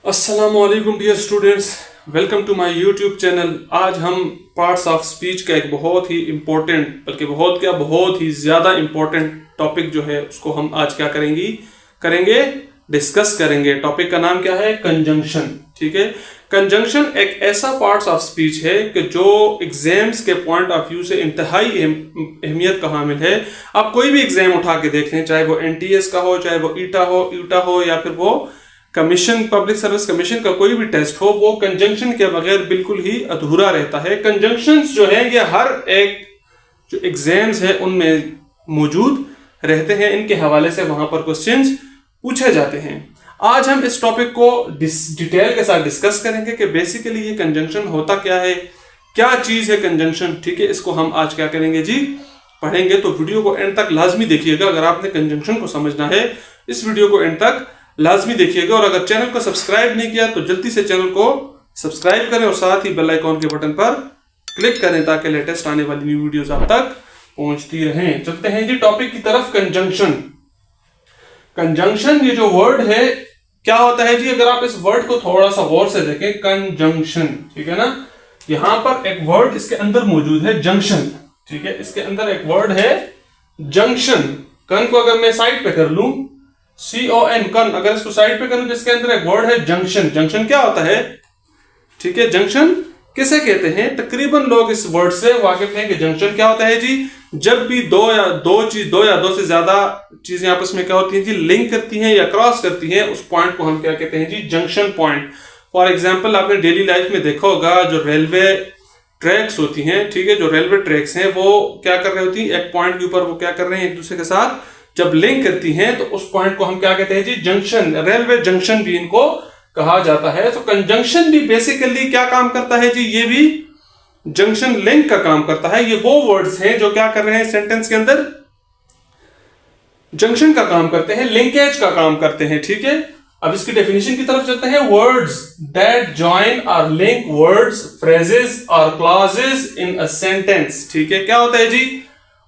अस्सलामुअलैकुम dear students, welcome to my YouTube channel. आज हम पार्ट्स ऑफ स्पीच का एक बहुत ही इम्पोर्टेंट, बल्कि बहुत ही ज़्यादा इम्पोर्टेंट टॉपिक जो है उसको हम आज क्या करेंगे डिस्कस करेंगे। टॉपिक का नाम क्या है? कंजंक्शन। ठीक है, कंजंक्शन एक ऐसा पार्ट्स ऑफ स्पीच है कि जो एग्जाम्स के पॉइंट ऑफ व्यू से इंतहाई अहमियत का हामिल है। आप कोई भी एग्जाम उठा के देख लें, चाहे वो NTS का हो, चाहे वो ईटा हो या फिर वो कमीशन, पब्लिक सर्विस कमीशन का कोई भी टेस्ट हो, वो कंजंक्शन के बगैर बिल्कुल ही अधूरा रहता है। कंजंक्शंस जो है ये हर एक जो एग्जाम्स है उनमें मौजूद रहते हैं। इनके हवाले से वहां पर क्वेश्चंस पूछे जाते हैं। आज हम इस टॉपिक को डिटेल के साथ डिस्कस करेंगे कि बेसिकली ये कंजंक्शन होता क्या है, क्या चीज है कंजंक्शन। ठीक है, इसको हम आज क्या करेंगे जी, पढ़ेंगे। तो वीडियो को एंड तक लाजमी देखिएगा। अगर आपने कंजंक्शन को समझना है, इस वीडियो को एंड तक लाजमी देखिएगा। और अगर चैनल को सब्सक्राइब नहीं किया तो जल्दी से चैनल को सब्सक्राइब करें और साथ ही बेल आइकॉन के बटन पर क्लिक करें ताकि लेटेस्ट आने वाली न्यू वीडियोस आप तक पहुंचती रहें। चलते हैं जी टॉपिक की तरफ। कंजंक्शन ये जो वर्ड है क्या होता है जी? अगर आप इस वर्ड को थोड़ा सा गौर से देखें, कंजंक्शन, ठीक है ना, यहां पर एक वर्ड इसके अंदर मौजूद है, जंक्शन। ठीक है, इसके अंदर एक वर्ड है जंक्शन। कन को अगर मैं साइड पे कर लूं, CON, कन, अगर इसको साइड पे करूं तो इसके अंदर एक वर्ड है जंक्शन। जंक्शन क्या होता है? ठीक है, जंक्शन किसे कहते हैं? तकरीबन लोग इस वर्ड से वाकिफ हैं कि जंक्शन क्या होता है जी। जब भी दो या दो से ज्यादा चीजें आपस में क्या होती हैं जी, लिंक करती हैं या क्रॉस करती हैं, उस पॉइंट को हम क्या कहते हैं जी, जंक्शन पॉइंट। फॉर एग्जाम्पल, आपने डेली लाइफ में देखा होगा, जो रेलवे ट्रैक्स होती हैं, ठीक है, जो रेलवे ट्रैक्स हैं वो क्या कर रही होती है, एक पॉइंट के ऊपर वो क्या कर रहे हैं, एक दूसरे के साथ जब लिंक करती हैं तो उस पॉइंट को हम क्या कहते हैं जी, जंक्शन। रेलवे जंक्शन भी इनको कहा जाता है। तो कंजंक्शन भी बेसिकली क्या काम करता है जी, ये भी जंक्शन लिंक का काम करता है। ये वो वर्ड्स हैं जो क्या कर रहे हैं सेंटेंस के अंदर, जंक्शन का काम करते हैं, लिंकेज का काम करते हैं। ठीक है, अब इसकी डेफिनेशन की तरफ चलते हैं। वर्ड्स दैट जॉइन और लिंक वर्ड्स, फ्रेजेस और क्लॉजेस इन अ सेंटेंस। ठीक है, क्या होता है जी,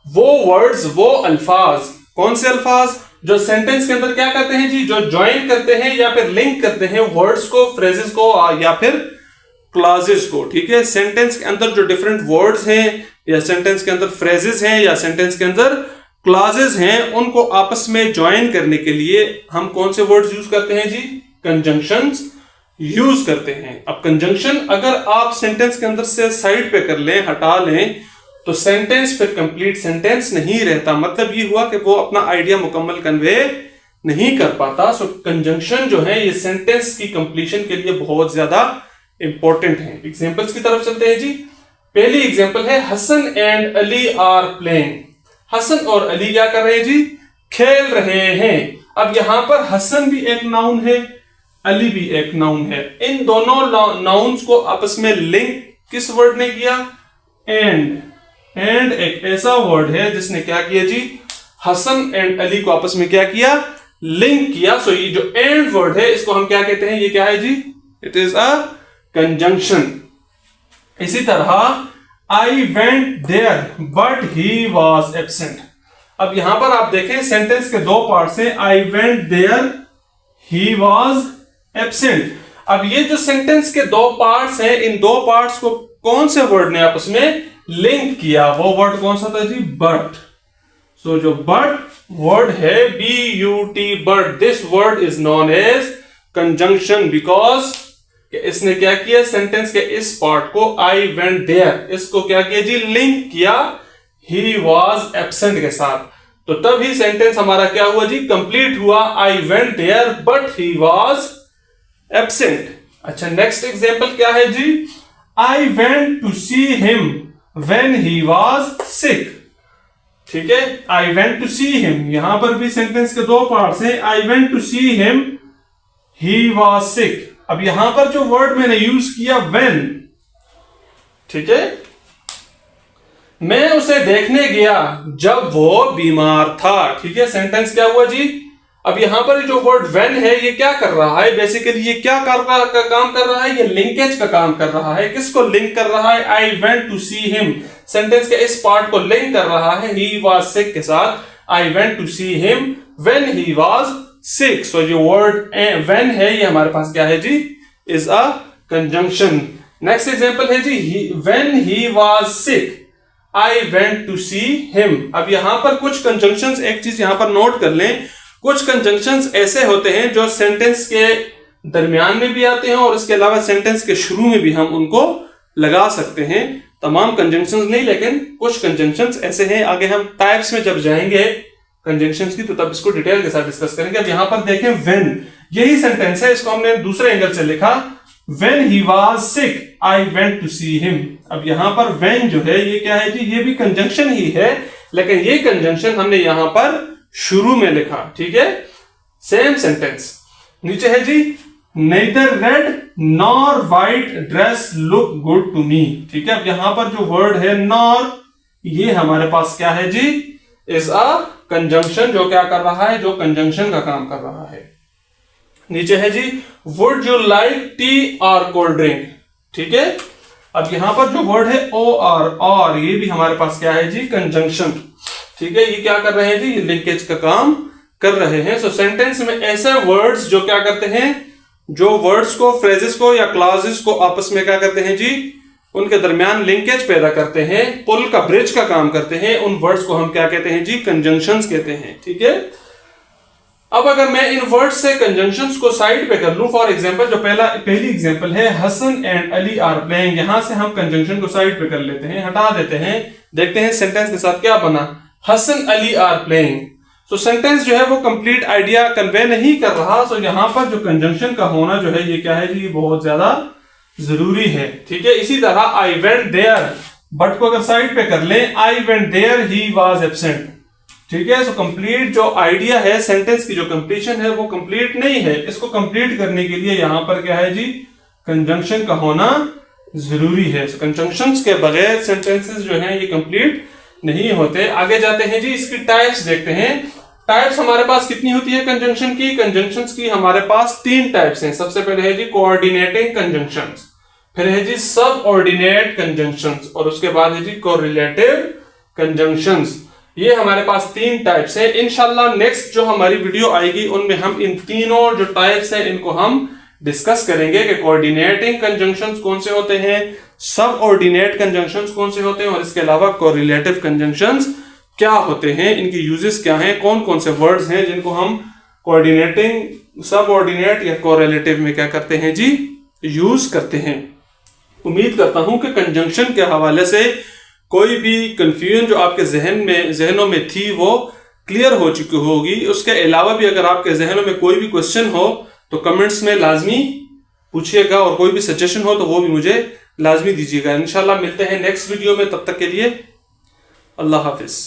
वो वर्ड्स, वो अल्फाज, कौन से अल्फाज जो सेंटेंस के अंदर क्या करते हैं जी, जो ज्वाइन करते हैं या फिर लिंक करते हैं वर्ड्स को, फ्रेजेस को या फिर क्लॉजेस को। ठीक है, सेंटेंस के अंदर जो डिफरेंट वर्ड्स हैं या सेंटेंस के अंदर फ्रेजेस हैं या सेंटेंस के अंदर क्लॉजेस हैं, उनको आपस में ज्वाइन करने के लिए हम कौन से वर्ड्स यूज करते हैं जी, कंजंक्शंस यूज करते हैं। अब कंजंक्शन अगर आप सेंटेंस के अंदर से साइड पे कर लें, हटा लें, तो सेंटेंस फिर कंप्लीट सेंटेंस नहीं रहता। मतलब ये हुआ कि वो अपना आइडिया मुकम्मल कन्वे नहीं कर पाता। सो कंजंक्शन जो है ये सेंटेंस की कंप्लीशन के लिए बहुत ज्यादा इंपॉर्टेंट है। एग्जांपल्स की तरफ चलते हैं जी। पहली एग्जांपल है, Hasan and Ali are playing. Hasan और अली क्या कर रहे हैं जी, खेल रहे हैं। अब यहां पर हसन भी एक नाउन है, अली भी एक नाउन है। इन दोनों नाउन्स को आपस में लिंक किस वर्ड ने किया? एंड एक ऐसा वर्ड है जिसने क्या किया जी, हसन एंड अली को आपस में क्या किया, लिंक किया। सो ये जो एंड वर्ड है इसको हम क्या कहते हैं, ये क्या है जी, इट इज अ कंजंक्शन। इसी तरह I went there but he was absent. अब यहां पर आप देखें सेंटेंस के दो पार्ट्स हैं, I went there, he was absent. अब ये जो सेंटेंस के दो पार्ट्स हैं, इन दो पार्ट्स को कौन से वर्ड ने आपस में लिंक किया? वो वर्ड कौन सा था जी, बट। सो जो बट वर्ड है, BUT, but, this word is known as conjunction because इसने क्या किया, सेंटेंस के इस पार्ट को आई वेंट देयर, इसको क्या किया जी, लिंक किया ही वॉज एब्सेंट के साथ। तो तब ही सेंटेंस हमारा क्या हुआ जी, कंप्लीट हुआ। I went there but he was absent. अच्छा, नेक्स्ट एग्जांपल क्या है जी, I went to see him when he was sick। ठीक है, I went to see him, यहां पर भी सेंटेंस के दो पार्ट्स हैं, I went to see him, he was sick। अब यहां पर जो वर्ड मैंने यूज किया when, ठीक है, मैं उसे देखने गया जब वो बीमार था। ठीक है, सेंटेंस क्या हुआ जी। अब यहां पर जो वर्ड when है ये क्या कर रहा है, बेसिकली ये क्या काम कर रहा है, ये लिंकेज का काम कर रहा है। किसको लिंक कर रहा है? I went to see him, sentence के इस पार्ट को लिंक कर रहा है ही वॉज सिक के साथ। I went to see him when he was sick. So ये word when है, ये हमारे पास क्या है जी, is a conjunction. Next example है जी, when he was sick, I went to see him. अब यहां पर कुछ conjunctions, एक चीज यहां पर नोट कर लें, कुछ conjunctions ऐसे होते हैं जो सेंटेंस के दरमियान में भी आते हैं और इसके अलावा सेंटेंस के शुरू में भी हम उनको लगा सकते हैं. तमाम कंजंक्शंस नहीं, लेकिन कुछ कंजंक्शंस ऐसे हैं. आगे हम टाइप्स में जब जाएंगे कंजंक्शंस की तो तब इसको डिटेल के साथ डिस्कस करेंगे. अब यहां पर देखें when, यही सेंटेंस है, इसको हमने दूसरे एंगल से लिखा. when he was sick I went to see him. अब यहां पर when जो है ये क्या है जी, ये भी कंजंक्शन ही है, लेकिन ये कंजंक्शन हमने यहां पर शुरू में लिखा. ठीक है, सेम सेंटेंस. नीचे है जी, neither red nor white dress look good to me. ठीक है, अब यहां पर जो वर्ड है nor, ये हमारे पास क्या है जी, is a conjunction, जो क्या कर रहा है, जो कंजंक्शन का काम कर रहा है. नीचे है जी, would you like tea or cold drink. ठीक है, अब यहां पर जो वर्ड है or, ये भी हमारे पास क्या है जी, कंजंक्शन. ठीक है, ये क्या कर रहे हैं जी, ये लिंकेज का काम कर रहे हैं. सो सेंटेंस में ऐसे वर्ड्स जो क्या करते हैं, जो वर्ड्स को, फ्रेजेस को या क्लॉजेस को आपस में क्या करते हैं जी, उनके दरमियान लिंकेज पैदा करते हैं, पुल का ब्रिज का काम करते हैं, उन वर्ड्स को हम क्या कहते हैं जी, कंजंक्शंस कहते हैं. ठीक है, अब अगर मैं इन वर्ड्स से कंजंक्शंस को साइड पे कर लूं, फॉर एग्जांपल जो पहली एग्जांपल है, Hasan and Ali are playing, यहां से हम कंजंक्शन को साइड पे कर लेते हैं, हटा देते हैं, देखते हैं सेंटेंस के साथ क्या बना, हसन अली आर प्लेइंग. तो सेंटेंस जो है वो कंप्लीट आइडिया कन्वे नहीं कर रहा. सो यहां पर जो कंजंक्शन का होना जो है ये क्या है जी, बहुत ज्यादा जरूरी है. ठीक है, इसी तरह आई वेंट देयर, बट को अगर साइड पे कर लें, I went there he was absent. ठीक है, सो कंप्लीट जो आइडिया है, सेंटेंस की जो कंप्लीशन है वो कंप्लीट नहीं है. इसको कंप्लीट करने के लिए यहां पर क्या है जी, कंजंक्शन का होना जरूरी है. सो कंजंक्शंस के बगैर सेंटेंसेस जो हैं ये कंप्लीट नहीं होते. आगे जाते हैं जी, इसकी टाइप्स देखते हैं. टाइप्स हमारे पास कितनी होती है कंजंक्शन की, कंजंक्शंस की हमारे पास 3 टाइप्स हैं. सबसे पहले है जी कोऑर्डिनेटिंग कंजंक्शंस, फिर है जी सब ऑर्डिनेट कंजंक्शंस, और उसके बाद है जी कोरिलेटिव कंजंक्शंस. ये हमारे पास 3 टाइप्स हैं. इंशाल्लाह नेक्स्ट जो हमारी वीडियो आएगी उनमें हम इन तीनों जो टाइप्स हैं इनको हम डिस्कस करेंगे कि कोऑर्डिनेटिंग कंजंक्शंस कौन से होते हैं, सब ऑर्डिनेट कंजंक्शंस कौन से होते हैं, और इसके अलावा कोरिलेटिव कंजंक्शंस क्या होते हैं, इनकी यूजेस क्या हैं, कौन कौन से वर्ड्स हैं जिनको हम कोऑर्डिनेटिंग, सब ऑर्डिनेट या कोरिलेटिव में क्या करते हैं जी, यूज करते हैं. उम्मीद करता हूं कि कंजंक्शन के हवाले से कोई भी कंफ्यूजन जो आपके जहनों में थी वो क्लियर हो चुकी होगी. उसके अलावा भी अगर आपके जहनों में कोई भी क्वेश्चन हो तो कमेंट्स में लाजमी पूछिएगा, और कोई भी सजेशन हो तो वो भी मुझे लाजमी दीजिएगा. इंशाल्लाह मिलते हैं नेक्स्ट वीडियो में, तब तक के लिए अल्लाह हाफिज.